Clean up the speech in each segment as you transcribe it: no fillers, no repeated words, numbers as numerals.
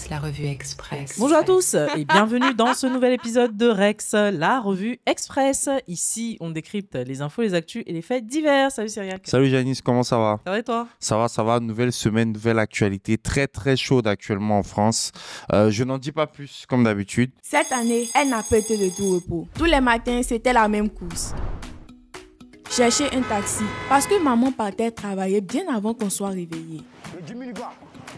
Rex, la revue Express. Bonjour à tous et bienvenue dans ce nouvel épisode de Rex, la revue Express. Ici, on décrypte les infos, les actus et les faits divers. Salut Cyriac. Salut Janice, comment ça va? Ça va et toi? Ça va. Nouvelle semaine, nouvelle actualité très très chaude actuellement en France. Je n'en dis pas plus comme d'habitude. Cette année, elle n'a pas été de tout repos. Tous les matins, c'était la même course. Chercher un taxi parce que maman partait travailler bien avant qu'on soit réveillé.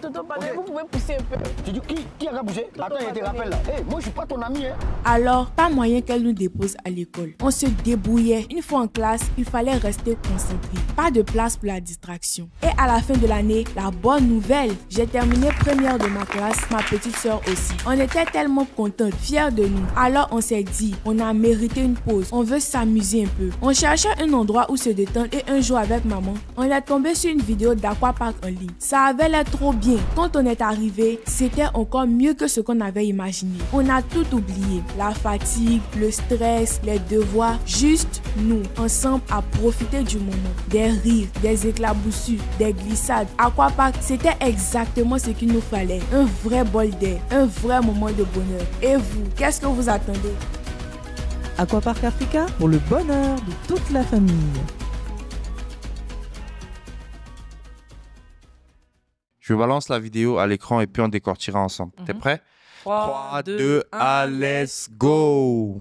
Tonton Patrick, vous pouvez pousser un peu. Tu dis qui a bougé? Attends, il te rappelle là. Hey, moi je suis pas ton ami. Hein. Alors, pas moyen qu'elle nous dépose à l'école. On se débrouillait. Une fois en classe, il fallait rester concentré. Pas de place pour la distraction. Et à la fin de l'année, la bonne nouvelle, j'ai terminé première de ma classe, ma petite sœur aussi. On était tellement contents, fiers de nous. Alors on s'est dit, on a mérité une pause. On veut s'amuser un peu. On cherchait un endroit où se détendre et un jour avec maman, on est tombé sur une vidéo d'Aquapark en ligne. Ça avait l'air trop bien. Quand on est arrivé, c'était encore mieux que ce qu'on avait imaginé. On a tout oublié. La fatigue, le stress, les devoirs. Juste nous, ensemble, à profiter du moment. Des rires, des éclaboussures, des glissades. Aquapark, c'était exactement ce qu'il nous fallait. Un vrai bol d'air, un vrai moment de bonheur. Et vous, qu'est-ce que vous attendez? Aquapark Africa pour le bonheur de toute la famille. Je balance la vidéo à l'écran et puis on décortira ensemble. T'es prêt? 3, 2, 1, let's go!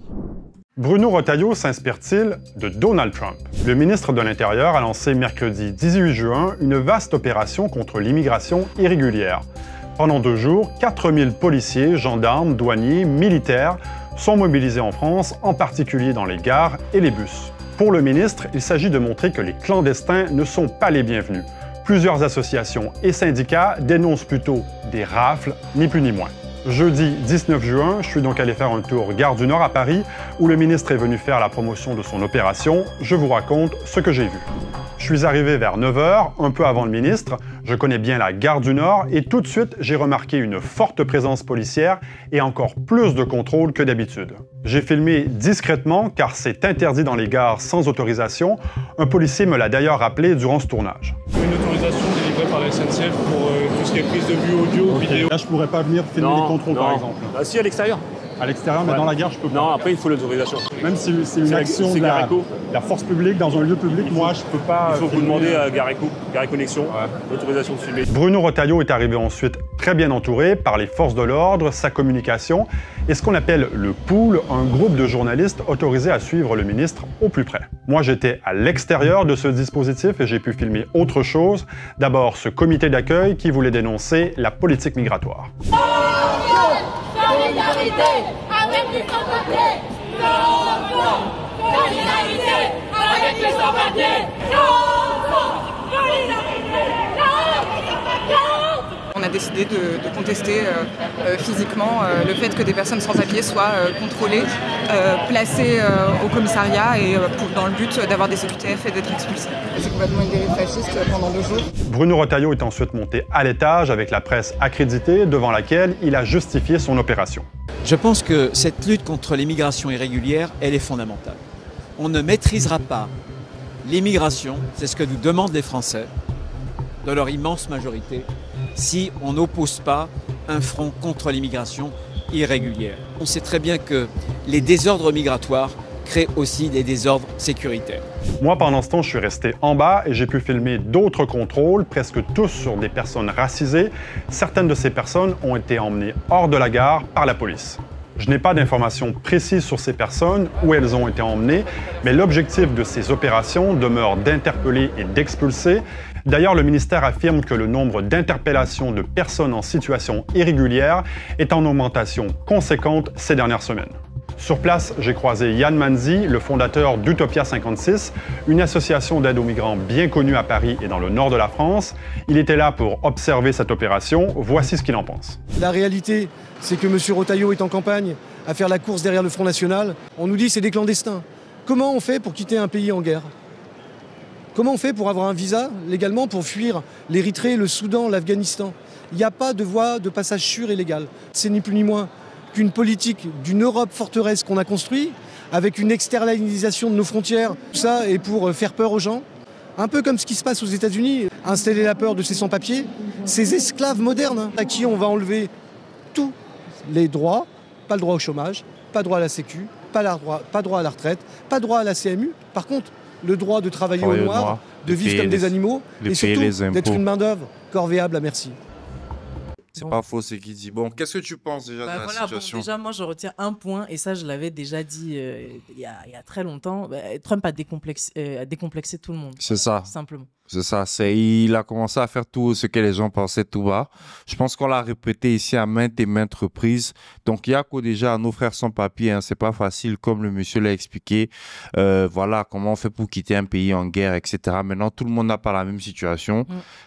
Bruno Retailleau s'inspire-t-il de Donald Trump? Le ministre de l'Intérieur a lancé mercredi 18 juin une vaste opération contre l'immigration irrégulière. Pendant 2 jours, 4000 policiers, gendarmes, douaniers, militaires sont mobilisés en France, en particulier dans les gares et les bus. Pour le ministre, il s'agit de montrer que les clandestins ne sont pas les bienvenus. Plusieurs associations et syndicats dénoncent plutôt des rafles, ni plus ni moins. Jeudi 19 juin, je suis donc allé faire un tour Gare du Nord à Paris, où le ministre est venu faire la promotion de son opération. Je vous raconte ce que j'ai vu. Je suis arrivé vers 9 h, un peu avant le ministre. Je connais bien la Gare du Nord et tout de suite, j'ai remarqué une forte présence policière et encore plus de contrôle que d'habitude. J'ai filmé discrètement car c'est interdit dans les gares sans autorisation. Un policier me l'a d'ailleurs rappelé durant ce tournage. Une autorisation délivrée par la SNCF pour tout ce qui est prise de vue audio, vidéo. Là, je pourrais pas venir filmer les contrôles par exemple. Ah, si, à l'extérieur. À l'extérieur, mais dans la gare, je peux pas. Non, après, il faut l'autorisation. Même si c'est une action de la force publique dans un lieu public, moi, je peux pas... Il faut vous demander à Gareco Connexion, l'autorisation de filmer. Bruno Retailleau est arrivé ensuite très bien entouré par les forces de l'ordre, sa communication et ce qu'on appelle le pool, un groupe de journalistes autorisés à suivre le ministre au plus près. Moi, j'étais à l'extérieur de ce dispositif et j'ai pu filmer autre chose. D'abord, ce comité d'accueil qui voulait dénoncer la politique migratoire. Solidarité avec les sans-papiers. Non, solidarité avec les sans-papiers. Non, solidarité avec les sans-papiers. On a décidé de contester physiquement le fait que des personnes sans papier soient contrôlées, placées au commissariat et dans le but d'avoir des OQTF et d'être expulsées. C'est complètement une dérive fasciste pendant 2 jours. Bruno Retailleau est ensuite monté à l'étage avec la presse accréditée devant laquelle il a justifié son opération. Je pense que cette lutte contre l'immigration irrégulière, elle est fondamentale. On ne maîtrisera pas l'immigration, c'est ce que nous demandent les Français, dans leur immense majorité, si on n'oppose pas un front contre l'immigration irrégulière. On sait très bien que les désordres migratoires créent aussi des désordres sécuritaires. Moi, pendant ce temps, je suis resté en bas et j'ai pu filmer d'autres contrôles, presque tous sur des personnes racisées. Certaines de ces personnes ont été emmenées hors de la gare par la police. Je n'ai pas d'informations précises sur ces personnes, où elles ont été emmenées, mais l'objectif de ces opérations demeure d'interpeller et d'expulser. D'ailleurs, le ministère affirme que le nombre d'interpellations de personnes en situation irrégulière est en augmentation conséquente ces dernières semaines. Sur place, j'ai croisé Yann Manzi, le fondateur d'Utopia 56, une association d'aide aux migrants bien connue à Paris et dans le nord de la France. Il était là pour observer cette opération. Voici ce qu'il en pense. La réalité, c'est que M. Retailleau est en campagne à faire la course derrière le Front National. On nous dit que c'est des clandestins. Comment on fait pour quitter un pays en guerre? Comment on fait pour avoir un visa légalement pour fuir l'Érythrée, le Soudan, l'Afghanistan? Il n'y a pas de voie de passage sûr et légal. C'est ni plus ni moins qu'une politique d'une Europe forteresse qu'on a construite, avec une externalisation de nos frontières. Tout ça est pour faire peur aux gens. Un peu comme ce qui se passe aux États-Unis, installer la peur de ces sans-papiers, ces esclaves modernes à qui on va enlever tous les droits, pas le droit au chômage, pas droit à la sécu, pas droit à la retraite, pas droit à la CMU. Par contre, le droit de travailler au noir, de vivre comme des animaux, et surtout d'être une main-d'œuvre corvéable à merci. C'est pas faux, c'est qui dit. Bon, qu'est-ce que tu penses déjà de la situation? Déjà, moi, je retiens un point, et ça, je l'avais déjà dit il y a très longtemps. Trump a décomplexé tout le monde. C'est ça. Simplement. C'est ça. Il a commencé à faire tout ce que les gens pensaient tout bas. Je pense qu'on l'a répété ici à maintes et maintes reprises. Donc, il y a quoi déjà à nos frères sans papier. Hein, c'est pas facile, comme le monsieur l'a expliqué. Voilà, comment on fait pour quitter un pays en guerre, etc. Maintenant, tout le monde n'a pas la même situation.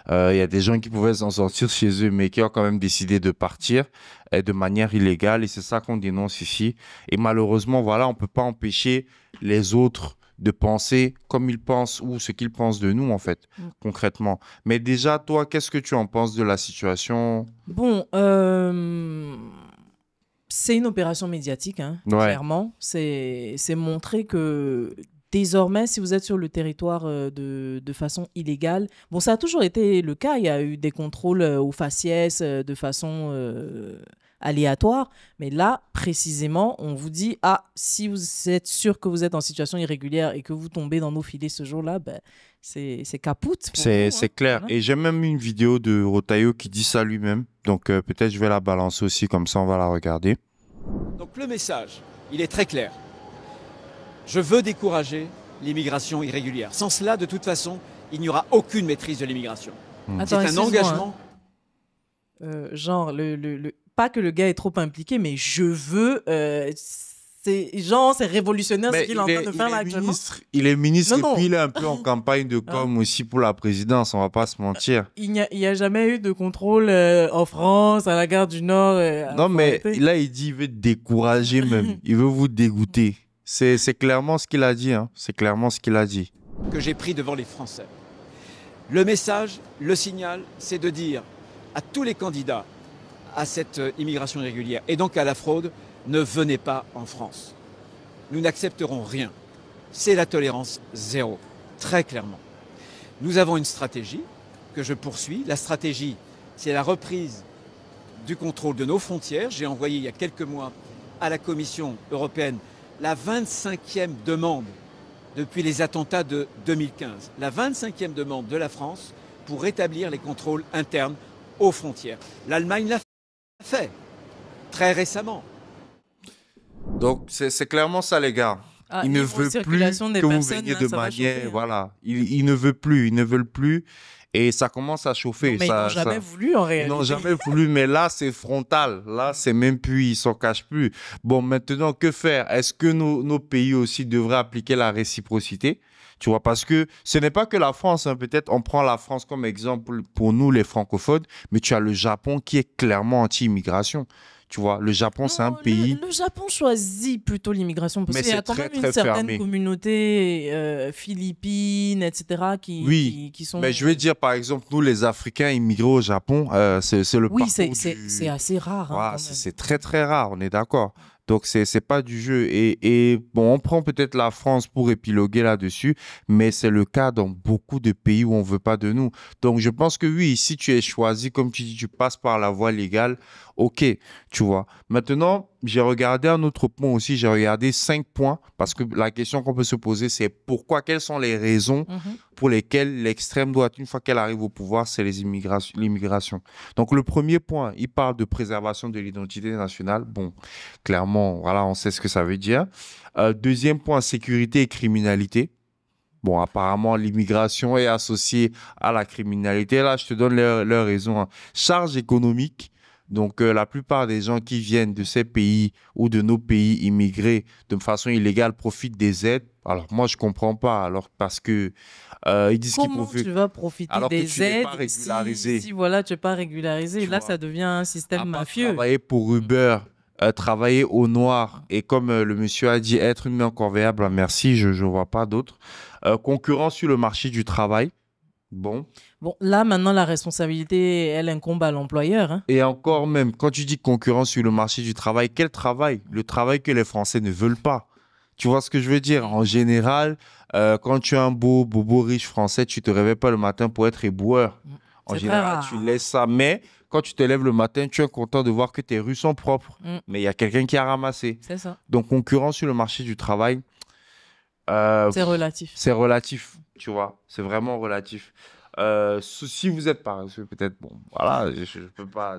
Il y a des gens qui pouvaient s'en sortir chez eux, mais qui ont quand même décidé de partir de manière illégale. Et c'est ça qu'on dénonce ici. Et malheureusement, voilà, on peut pas empêcher les autres de penser comme ils pensent ou ce qu'ils pensent de nous, en fait, concrètement. Mais déjà, toi, qu'est-ce que tu en penses de la situation? Bon, c'est une opération médiatique, hein, clairement. C'est montrer que désormais, si vous êtes sur le territoire de façon illégale, bon, ça a toujours été le cas. Il y a eu des contrôles au faciès de façon aléatoire. Mais là, précisément, on vous dit, si vous êtes sûr que vous êtes en situation irrégulière et que vous tombez dans nos filets ce jour-là, ben, c'est capoute. C'est clair. Voilà. Et j'ai même une vidéo de Rotayo qui dit ça lui-même. Donc, peut-être je vais la balancer aussi, comme ça, on va la regarder. Donc, le message, il est très clair. Je veux décourager l'immigration irrégulière. Sans cela, de toute façon, il n'y aura aucune maîtrise de l'immigration. C'est un engagement. Genre, pas que le gars est trop impliqué, mais je veux... c'est révolutionnaire ce qu'il est en train de faire là actuellement. Il est ministre et puis il est un peu en campagne de com aussi pour la présidence, on va pas se mentir. Il n'y a jamais eu de contrôle en France, à la gare du Nord. Non, mais là, il dit qu'il veut décourager même. Il veut vous dégoûter. C'est clairement ce qu'il a dit. Hein. C'est clairement ce qu'il a dit. Que j'ai pris devant les Français. Le message, le signal, c'est de dire à tous les candidats à cette immigration irrégulière et donc à la fraude, ne venez pas en France. Nous n'accepterons rien. C'est la tolérance zéro, très clairement. Nous avons une stratégie que je poursuis. La stratégie, c'est la reprise du contrôle de nos frontières. J'ai envoyé il y a quelques mois à la Commission européenne la 25e demande depuis les attentats de 2015. La 25e demande de la France pour rétablir les contrôles internes aux frontières. L'Allemagne l'a fait très récemment. Donc, c'est clairement ça, les gars. Il ne veut plus que vous veniez de manière... Voilà. Ils ne veulent plus. Ils ne veulent plus. Et ça commence à chauffer. Non, mais ils n'ont jamais voulu, en réalité. Ils n'ont jamais voulu, mais là, c'est frontal. Là, c'est même plus... Ils ne s'en cachent plus. Bon, maintenant, que faire? Est-ce que nos pays aussi devraient appliquer la réciprocité? Tu vois, parce que ce n'est pas que la France, hein. Peut-être on prend la France comme exemple pour nous, les francophones, mais tu as le Japon qui est clairement anti-immigration. Tu vois, le Japon, c'est un pays... Le Japon choisit plutôt l'immigration parce qu'il y a quand même une certaine communauté philippine, etc. qui sont... Mais je veux dire, par exemple, nous, les Africains immigrés au Japon, c'est le parcours c'est assez rare. Hein, c'est très, très rare, on est d'accord. Donc, c'est pas du jeu. Et bon, on prend peut-être la France pour épiloguer là-dessus, mais c'est le cas dans beaucoup de pays où on veut pas de nous. Donc, je pense que oui, si tu es choisi, comme tu dis, tu passes par la voie légale, ok, tu vois. Maintenant, j'ai regardé un autre point aussi, j'ai regardé 5 points, parce que la question qu'on peut se poser, c'est pourquoi, quelles sont les raisons pour lesquelles l'extrême droite, une fois qu'elle arrive au pouvoir, c'est l'immigration. Donc, le premier point, il parle de préservation de l'identité nationale. Bon, clairement, voilà, on sait ce que ça veut dire. Deuxième point, sécurité et criminalité. Bon, apparemment, l'immigration est associée à la criminalité. Là, je te donne leur raison. Hein. Charge économique. Donc, la plupart des gens qui viennent de ces pays ou de nos pays immigrés de façon illégale profitent des aides. Alors, moi, je ne comprends pas. Alors, parce que ils disent qu'ils profitent. Comment tu vas profiter alors des que tu aides n'es pas régularisé. si voilà, tu n'es pas régularisé. Là, ça devient un système mafieux. Travailler pour Uber, travailler au noir et comme le monsieur a dit, être une main corvéable, merci, je ne vois pas d'autre. Concurrence sur le marché du travail. Bon, là, maintenant, la responsabilité, elle incombe à l'employeur. Hein. Et encore même, quand tu dis concurrence sur le marché du travail, quel travail? Le travail que les Français ne veulent pas. Tu vois ce que je veux dire? En général, quand tu es un bobo riche français, tu ne te réveilles pas le matin pour être éboueur. En général, tu laisses ça. Mais Quand tu te lèves le matin, tu es content de voir que tes rues sont propres, mais il y a quelqu'un qui a ramassé. C'est ça. Donc, concurrence sur le marché du travail, c'est relatif. C'est relatif, tu vois. C'est vraiment relatif. Si vous êtes paresseux, peut-être, bon, voilà, je peux pas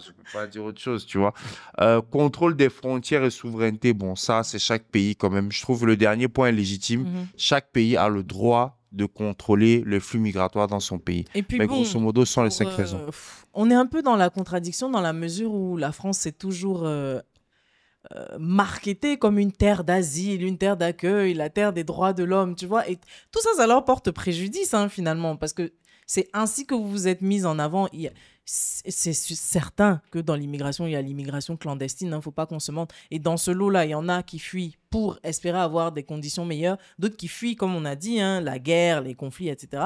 dire autre chose, tu vois. Contrôle des frontières et souveraineté, bon, ça, c'est chaque pays quand même. Je trouve le dernier point est légitime. Chaque pays a le droit de contrôler le flux migratoire dans son pays. Et puis, mais grosso modo, ce sont les 5 raisons. On est un peu dans la contradiction dans la mesure où la France s'est toujours marketée comme une terre d'asile, une terre d'accueil, la terre des droits de l'homme, tu vois. Et tout ça, ça leur porte préjudice, hein, finalement, parce que c'est ainsi que vous vous êtes mis en avant. C'est certain que dans l'immigration, il y a l'immigration clandestine, il ne faut pas qu'on se mente. Et dans ce lot-là, il y en a qui fuient pour espérer avoir des conditions meilleures, d'autres qui fuient, comme on a dit, hein, la guerre, les conflits, etc.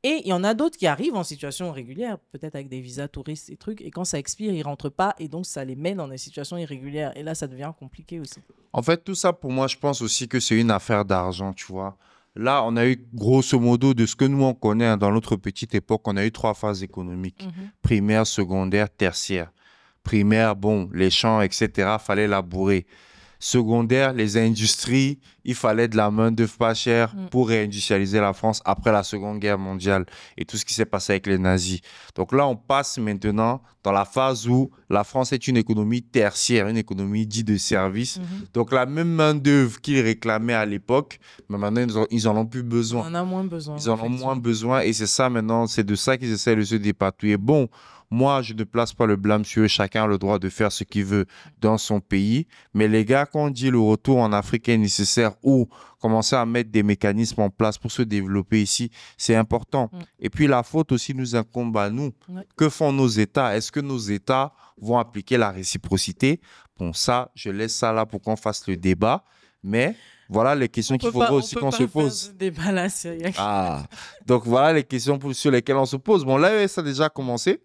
Et il y en a d'autres qui arrivent en situation régulière, peut-être avec des visas touristes et trucs, et quand ça expire, ils ne rentrent pas, et donc ça les met dans des situations irrégulières. Et là, ça devient compliqué aussi. En fait, tout ça, pour moi, je pense aussi que c'est une affaire d'argent, tu vois. Là, on a eu, grosso modo, de ce que nous, on connaît, hein, dans notre petite époque, on a eu 3 phases économiques. Primaire, secondaire, tertiaire. Primaire, bon, les champs, etc., fallait labourer. Secondaire, les industries, il fallait de la main-d'œuvre pas chère pour réindustrialiser la France après la Seconde Guerre mondiale et tout ce qui s'est passé avec les nazis. Donc là, on passe maintenant dans la phase où la France est une économie tertiaire, une économie dite de service. Donc la même main-d'œuvre qu'ils réclamaient à l'époque, mais maintenant, ils en ont plus besoin. On en a moins besoin. Ils en ont moins besoin et c'est ça maintenant, c'est de ça qu'ils essaient de se dépatouiller. Bon, moi, je ne place pas le blâme sur eux. Chacun a le droit de faire ce qu'il veut dans son pays. Mais les gars, quand on dit le retour en Afrique est nécessaire ou commencer à mettre des mécanismes en place pour se développer ici, c'est important. Et puis, la faute aussi nous incombe à nous. Que font nos États? Est-ce que nos États vont appliquer la réciprocité? Bon, ça, je laisse ça là pour qu'on fasse le débat. Mais voilà les questions qu'il faudra aussi qu'on se pose. Débat là, donc, voilà les questions sur lesquelles on se pose. Bon, là, ça a déjà commencé.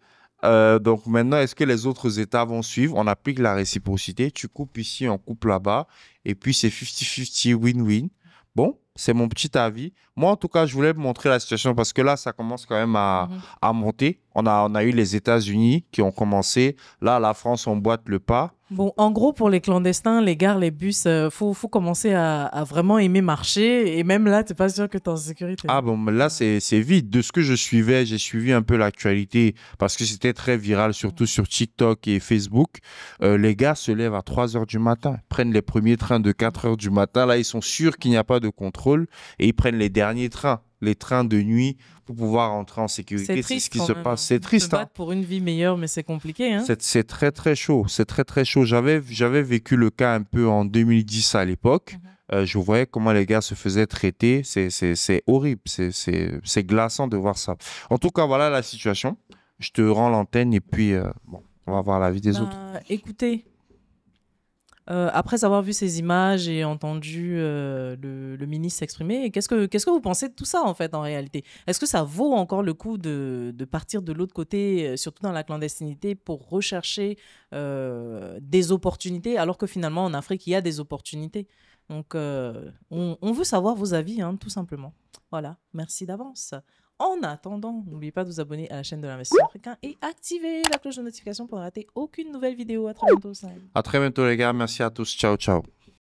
Donc maintenant, est-ce que les autres États vont suivre? On applique la réciprocité. Tu coupes ici, on coupe là-bas. Et puis, c'est 50-50, win-win. Bon, c'est mon petit avis. Moi, en tout cas, je voulais montrer la situation parce que là, ça commence quand même à monter. On a eu les États-Unis qui ont commencé. Là, la France, on boite le pas. Bon, en gros, pour les clandestins, les gares, les bus, faut commencer à vraiment aimer marcher. Et même là, tu n'es pas sûr que tu es en sécurité. Ah bon, mais là, c'est vite. De ce que je suivais, j'ai suivi un peu l'actualité parce que c'était très viral, surtout sur TikTok et Facebook. Les gars se lèvent à 3 h du matin, prennent les premiers trains de 4 h du matin. Là, ils sont sûrs qu'il n'y a pas de contrôle et ils prennent les derniers trains, les trains de nuit pour pouvoir entrer en sécurité. C'est ce qui se passe. C'est triste. Se battre pour une vie meilleure, mais c'est compliqué. Hein? C'est très, très chaud. C'est très, très chaud. J'avais vécu le cas un peu en 2010 à l'époque. Je voyais comment les gars se faisaient traiter. C'est horrible. C'est glaçant de voir ça. En tout cas, voilà la situation. Je te rends l'antenne et puis, bon, on va voir la vie des autres. Écoutez, après avoir vu ces images et entendu le ministre s'exprimer, qu'est-ce que vous pensez de tout ça, en fait, en réalité? Est-ce que ça vaut encore le coup de partir de l'autre côté, surtout dans la clandestinité, pour rechercher des opportunités, alors que finalement, en Afrique, il y a des opportunités? Donc, on veut savoir vos avis, hein, tout simplement. Voilà, merci d'avance. En attendant, n'oubliez pas de vous abonner à la chaîne de l'Investisseur Africain et activer la cloche de notification pour ne rater aucune nouvelle vidéo. À très bientôt. À très bientôt, les gars. Merci à tous. Ciao, ciao.